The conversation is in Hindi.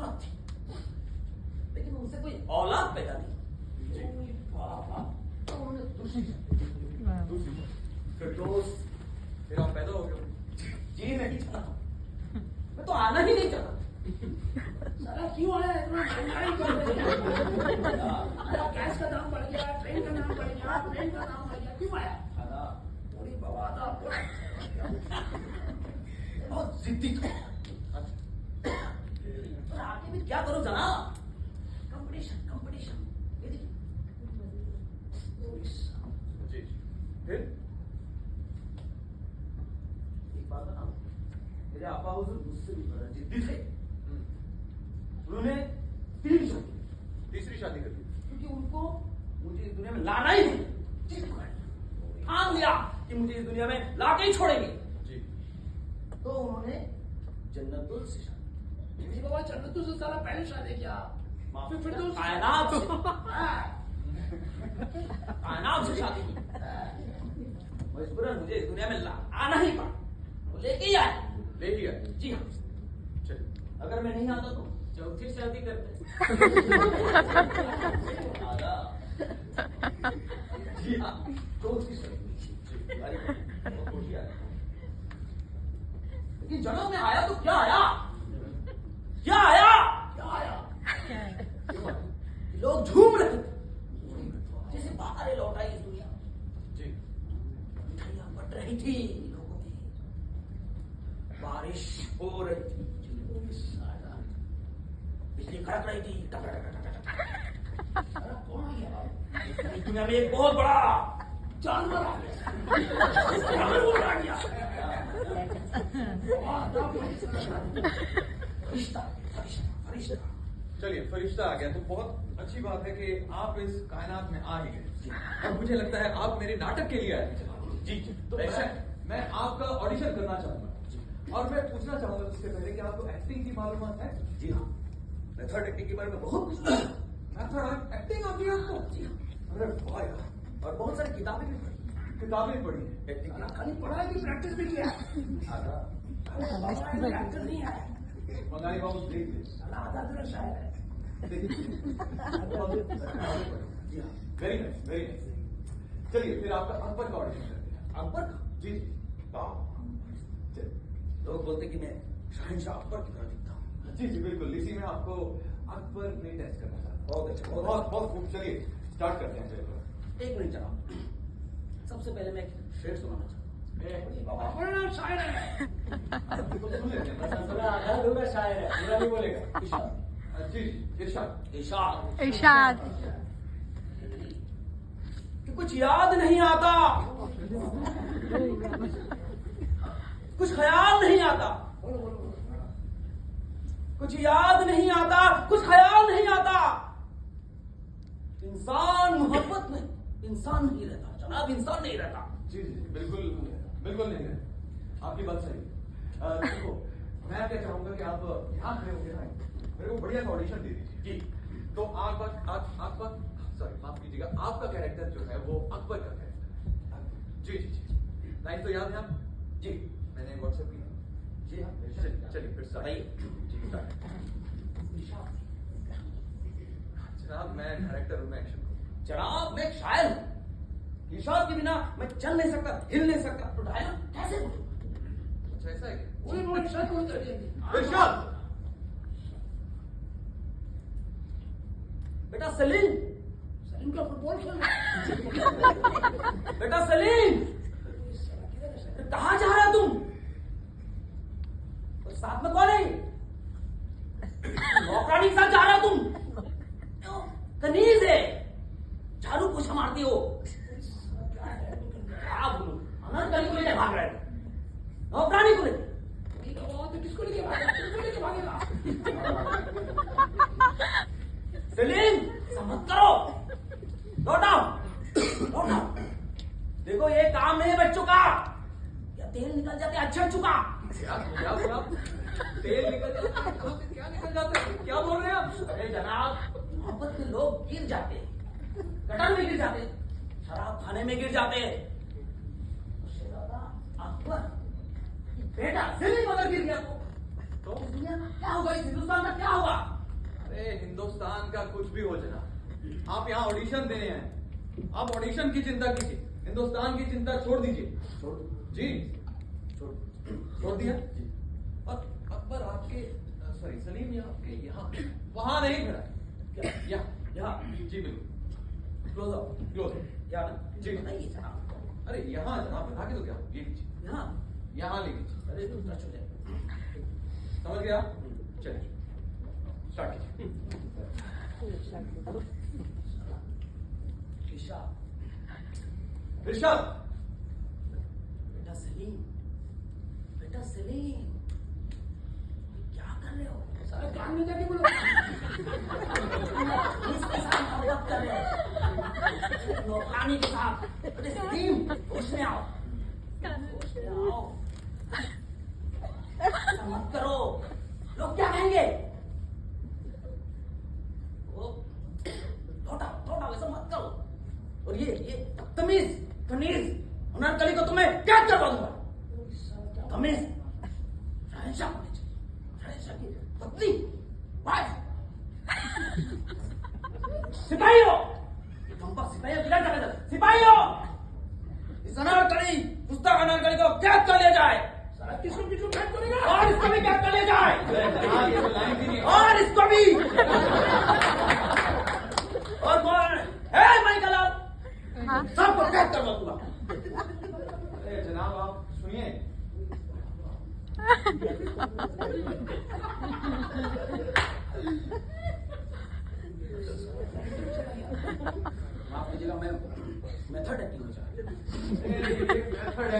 खूबसूरत थी, लेकिन उनसे कोई औलाद पैदा नहीं। तो उन्होंने दूसरी फिरदौस, फिर आप पैदा हो गए। जी नहीं चाहता, मैं तो आना ही नहीं चाहता। साला क्यों आया इतना महंगाई कर रहे हैं? गैस का दाम बढ़ गया, ट्रेन का दाम बढ़ गया, प्लेन का दाम बढ़ गया, क्यों आया? पूरी बवादा बहुत जिद्दी था। पर आगे भी क्या करो जनाब, कंपटीशन कंपटीशन। ये देखिए जी, फिर एक बात बताऊं, मेरे आपा हुजूर मुझसे भी बड़ा जिद्दी थे। उन्होंने तीसरी शादी कर दी, क्योंकि उनको मुझे इस दुनिया में लाना ही नहीं। ठान लिया कि मुझे इस दुनिया में लाके ही छोड़ेंगे जी। तो उन्होंने जन्नतुल से शादी। जी बाबा, जन्नतुल से साला पहले शादी किया, फिर तो कायनात से शादी की। मजबूरन मुझे इस दुनिया में आना ही पड़ा, वो लेके ही आए। जी हाँ। चलिए, अगर मैं नहीं आता तो चौथी शादी करते। जी हाँ, चौथी शादी। लेकिन जन्म में आया तो क्या आया, क्या आया, क्या आया? लोग झूम रहे थे जैसे बाहर लौट आई इस दुनिया जी। मिठाइयां बट रही थी लोगों की, बारिश हो रही थी, बिजली कड़क रही थी। कौन आ गया? इस दुनिया में एक बहुत बड़ा जानवर आ गया। चलिए, फरिश्ता आ गया तो बहुत अच्छी बात है कि आप इस कायनात में आ ही गए। अब मुझे लगता है आप मेरे नाटक के लिए आए जी। तो मैं आपका ऑडिशन करना चाहूंगा और मैं पूछना चाहूंगा उससे पहले कि आपको एक्टिंग की मालूमात है? जी हाँ, मेथड एक्टिंग के बारे में बहुत कुछ। मेथड एक्टिंग आती है आपको? जी हाँ, अरे वाह यार, और बहुत सारी किताबें भी पढ़ी। किताबें पढ़ी एक्टिंग की? खाली पढ़ा की प्रैक्टिस भी किया। एक्टर नहीं है, बंगाली बाबू देख ले, आधा दूर शायर है। Very nice, very nice. चलिए, फिर आपका अकबर का ऑडिशन करते हैं। अकबर का? जी जी। लोग बोलते कि मैं शहंशाह अकबर की तरह दिखता हूँ। जी जी बिल्कुल, इसी में आपको अकबर में टेस्ट करना चाहता हूँ। बहुत अच्छा, बहुत बहुत खूब। चलिए स्टार्ट करते हैं। एक मिनट जनाब, सबसे पहले मैं एक शेर सुनाना चाहता हूँ। बाबा बड़ा शायर है। आधा अधूरा शायर है, पूरा नहीं बोलेगा। जी जी, इरशाद। इरशाद। कि कुछ याद नहीं आता, कुछ ख्याल नहीं आता, कुछ याद नहीं आता, कुछ ख्याल नहीं आता। इंसान मोहब्बत में इंसान नहीं रहता जनाब, इंसान नहीं रहता। जी जी बिल्कुल बिल्कुल नहीं है, आपकी बात सही। देखो, मैं क्या चाहूंगा कि आप यहाँ खड़े होंगे ना, मेरे को बढ़िया सा ऑडिशन दे दीजिए जी। तो आपका सॉरी माफ कीजिएगा, आपका कैरेक्टर जो है वो अकबर का कैरेक्टर है। जी जी जी, लाइन तो याद है आप? जी मैंने व्हाट्सएप की। जी हाँ, चलिए फिर बताइए। जनाब, मैं डायरेक्टर हूँ, मैं एक्शन करूँ। जनाब, मैं एक शायर हूँ, इरशाद के बिना मैं चल नहीं सकता, हिल नहीं सकता, तो डायलॉग कैसे बोलूं? अच्छा ऐसा है क्या? वही वो इरशाद को कर देंगे। इरशाद। बेटा सलीम, सलीम का फुटबॉल खेलना। बेटा सलीम, कहाँ जा रहा तुम? और साथ में कौन है? नौकरानी के साथ जा रहा तुम? कनीज है, झाड़ू पोछा मारती हो। क्या बोलूं, अनर्गली को लेके भाग रहे हो, नौकरानी को लेके। तो किसको लेके भागेगा? किसको लेके भागेगा? सलीम, समझ करो, लौटाओ लौटाओ। देखो ये काम नहीं बच चुका, या तेल निकल जाते अच्छा चुका। क्या बोला? तेल निकल जाता है? क्या निकल जाता है? क्या बोल रहे हैं आप? अरे जनाब, मोहब्बत में लोग गिर जाते हैं, गटर में गिर जाते हैं, शराब खाने में गिर जाते हैं। उससे ज्यादा अकबर बेटा सलीम अगर गिर गया तो दुनिया का क्या होगा, इस हिंदुस्तान का क्या होगा? अरे हिंदुस्तान का कुछ भी हो जनाब, आप यहाँ ऑडिशन देने आए, आप ऑडिशन की चिंता कीजिए, हिंदुस्तान की चिंता छोड़ दीजिए। छोड़ जी छोड़ दिया। जी। और अकबर आपके सॉरी सलीम ये आपके यहाँ वहां नहीं खड़ा है। क्या यहाँ जी बिल्कुल क्लोज अप क्लोज। या ना जी। बताइए जनाब। अरे यहाँ जनाब बता के तो क्या ये लीजिए, यहाँ यहाँ ले लीजिए। अरे तो टच हो जाए। समझ गया? चलिए स्टार्ट कीजिए। ईशा इरशाद। बेटा सलीम क्या कर रहे हो? साला कान में जाके बोलो। इसके साथ मोहब्बत कर रहे हो? नौकरानी के साथ? बेटे सलीम होश में आओ, होश में आओ। ऐसा मत करो, लोग क्या कहेंगे? ओ, थोड़ा वैसा मत करो। और ये तमीज अनारकली को तुम्हें क्या करवा दूंगा? तमीज शहंशाह होने चाहिए, शहंशाह की पत्नी वाइफ। सिपाहियों, तुम पर सिपाहियों किधर चले जाते? सिपाहियों, इस अनारकली पुस्तक अनारकली को कैद कर ले जाए। साला किसको किसको कैद करेगा? और इसको भी कैद कर ले जाए। ये तो लाइन भी नहीं है। और इसको भी। और कौन है मैं गलत? सबको कैद करवा दूंगा। अरे जनाब आप सुनिए। माफ कीजिएगा, मैं मेथड एक्टिंग हो जाए। मेथड है